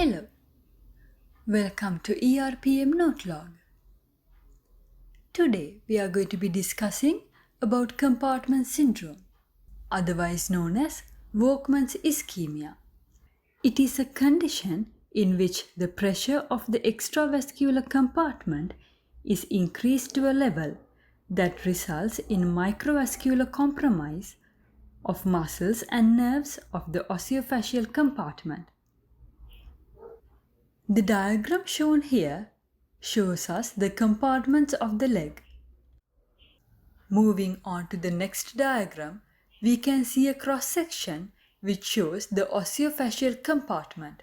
Hello, welcome to ERPM Note Log. Today we are going to be discussing about compartment syndrome, otherwise known as Volkmann's ischemia. It is a condition in which the pressure of the extravascular compartment is increased to a level that results in microvascular compromise of muscles and nerves of the osteofascial compartment. The diagram shown here shows us the compartments of the leg. Moving on to the next diagram, we can see a cross-section which shows the osteofascial compartment.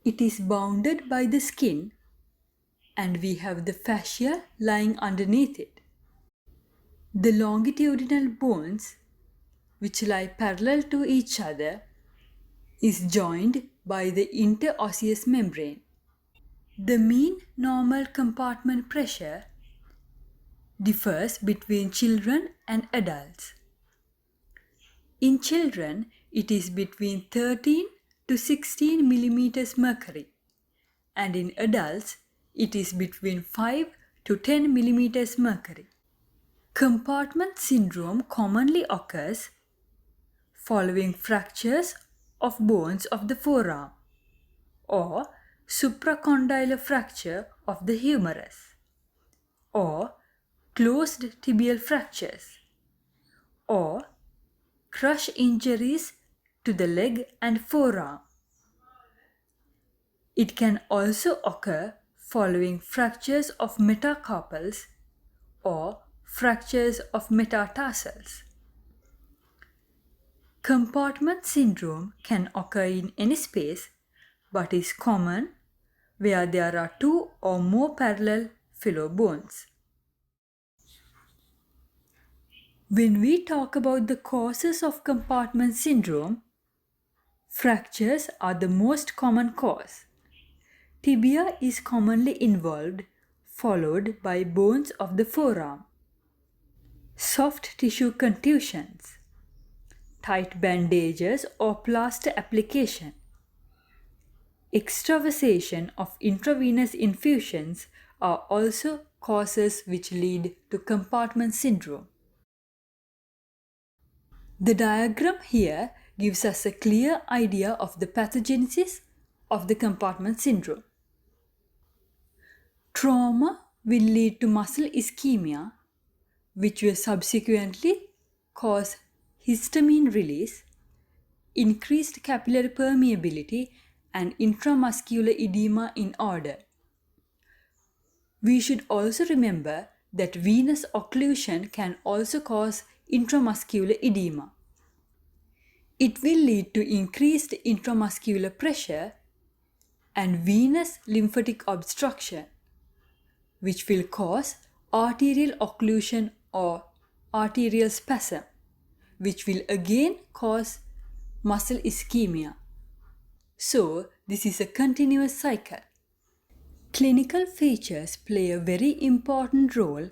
It is bounded by the skin and we have the fascia lying underneath it. The longitudinal bones, which lie parallel to each other, is joined by the interosseous membrane. The mean normal compartment pressure differs between children and adults. In children, it is between 13 to 16 millimeters mercury, and in adults, it is between 5 to 10 millimeters mercury. Compartment syndrome commonly occurs following fractures of bones of the forearm or supracondylar fracture of the humerus, or closed tibial fractures, or crush injuries to the leg and forearm. It can also occur following fractures of metacarpals or fractures of metatarsals. Compartment syndrome can occur in any space but is common where there are two or more parallel filler bones. When we talk about the causes of compartment syndrome, fractures are the most common cause. Tibia is commonly involved, followed by bones of the forearm. Soft tissue contusions, tight bandages or plaster application, extravasation of intravenous infusions are also causes which lead to compartment syndrome. The diagram here gives us a clear idea of the pathogenesis of the compartment syndrome. Trauma will lead to muscle ischemia, which will subsequently cause histamine release, increased capillary permeability, and intramuscular edema in order. We should also remember that venous occlusion can also cause intramuscular edema. It will lead to increased intramuscular pressure and venous lymphatic obstruction, which will cause arterial occlusion or arterial spasm, which will again cause muscle ischemia. So, this is a continuous cycle. Clinical features play a very important role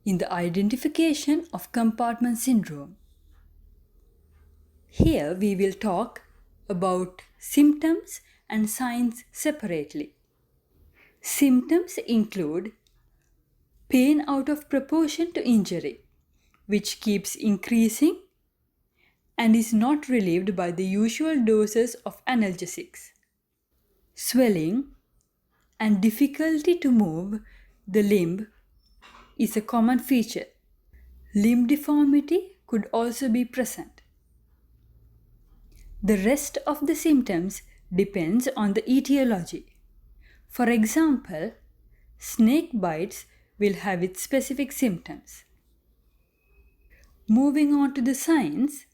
in the identification of compartment syndrome. Here we will talk about symptoms and signs separately. Symptoms include pain out of proportion to injury, which keeps increasing and is not relieved by the usual doses of analgesics. Swelling and difficulty to move the limb is a common feature. Limb deformity could also be present. The rest of the symptoms depends on the etiology. For example, snake bites will have its specific symptoms. Moving on to the signs,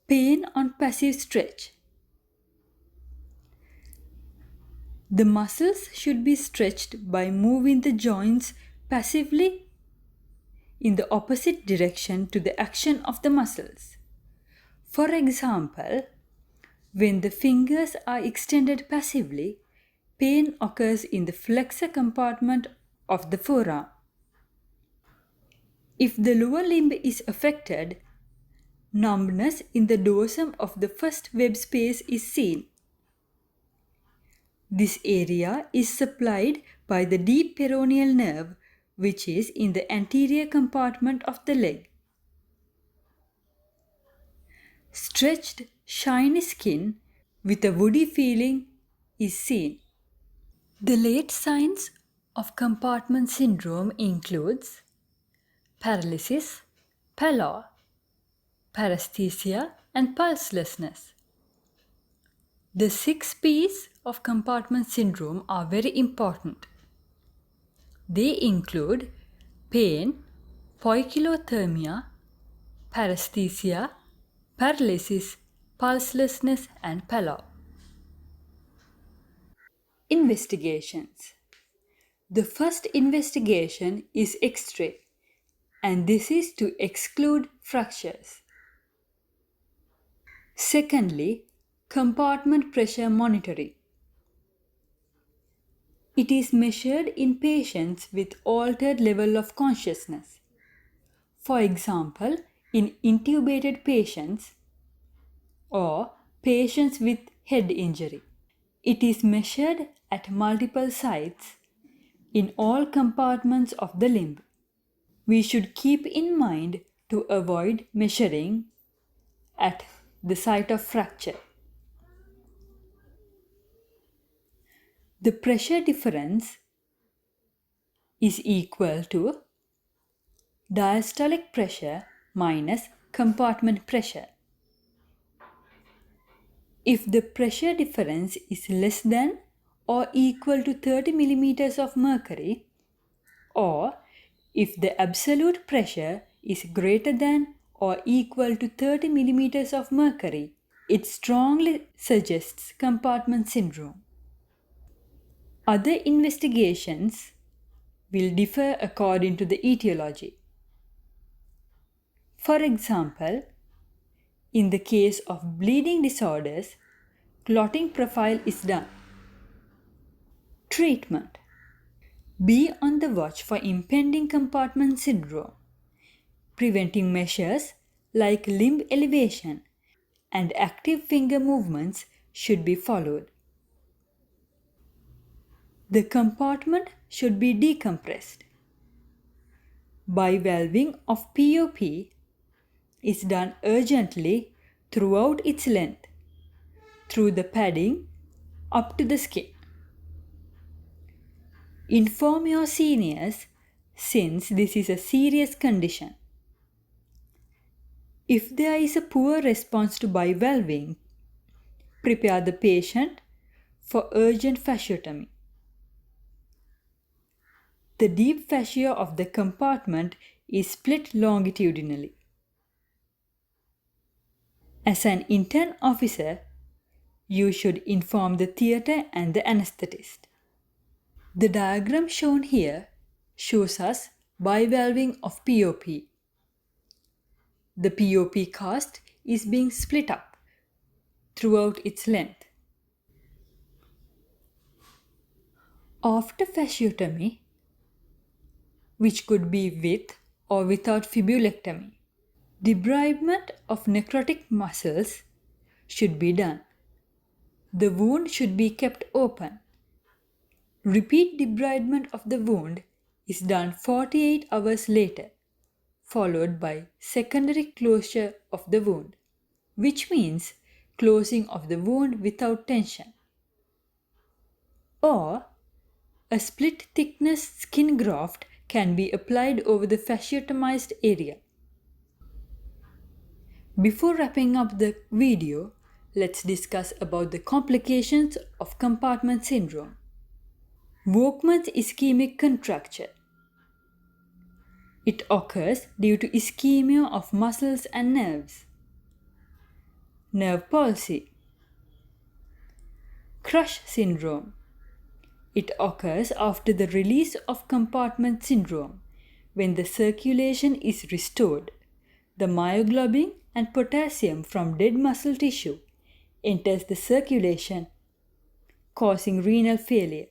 pain on passive stretch. The muscles should be stretched by moving the joints passively in the opposite direction to the action of the muscles. For example, when the fingers are extended passively, pain occurs in the flexor compartment of the forearm. If the lower limb is affected, numbness in the dorsum of the first web space is seen. This area is supplied by the deep peroneal nerve, which is in the anterior compartment of the leg. Stretched, shiny skin with a woody feeling is seen. The late signs of compartment syndrome includes paralysis, pallor, paresthesia, and pulselessness. The 6 P's of compartment syndrome are very important. They include pain, poikilothermia, paresthesia, paralysis, pulselessness, and pallor. Investigations. The first investigation is X-ray, and this is to exclude fractures. Secondly, compartment pressure monitoring. It is measured in patients with altered level of consciousness. For example, in intubated patients or patients with head injury. It is measured at multiple sites in all compartments of the limb. We should keep in mind to avoid measuring at the site of fracture. The pressure difference is equal to diastolic pressure minus compartment pressure. If the pressure difference is less than or equal to 30 millimeters of mercury, or if the absolute pressure is greater than or equal to 30 millimeters of mercury, it strongly suggests compartment syndrome. Other investigations will differ according to the etiology. For example, in the case of bleeding disorders, clotting profile is done. Treatment. Be on the watch for impending compartment syndrome. Preventing measures like limb elevation and active finger movements should be followed. The compartment should be decompressed. Bivalving of POP is done urgently throughout its length, through the padding up to the skin. Inform your seniors since this is a serious condition. If there is a poor response to bivalving, prepare the patient for urgent fasciotomy. The deep fascia of the compartment is split longitudinally. As an intern officer, you should inform the theatre and the anesthetist. The diagram shown here shows us bivalving of POP. The POP cast is being split up throughout its length. After fasciotomy, which could be with or without fibulectomy, debridement of necrotic muscles should be done. The wound should be kept open. Repeat debridement of the wound is done 48 hours later, followed by secondary closure of the wound, which means closing of the wound without tension. Or a split thickness skin graft can be applied over the fasciotomized area. Before wrapping up the video, let's discuss about the complications of compartment syndrome. Volkmann's ischemic contracture. It occurs due to ischemia of muscles and nerves. Nerve palsy. Crush syndrome. It occurs after the release of compartment syndrome, when the circulation is restored. The myoglobin and potassium from dead muscle tissue enters the circulation, causing renal failure.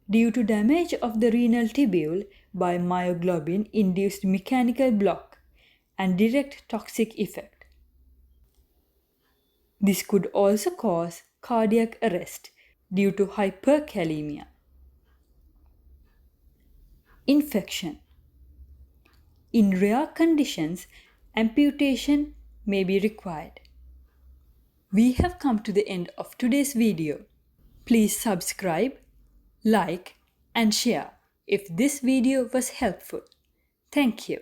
Due to damage of the renal tubule by myoglobin-induced mechanical block and direct toxic effect. This could also cause cardiac arrest due to hyperkalemia. Infection. In rare conditions, amputation may be required. We have come to the end of today's video. Please subscribe, like, and share if this video was helpful. Thank you.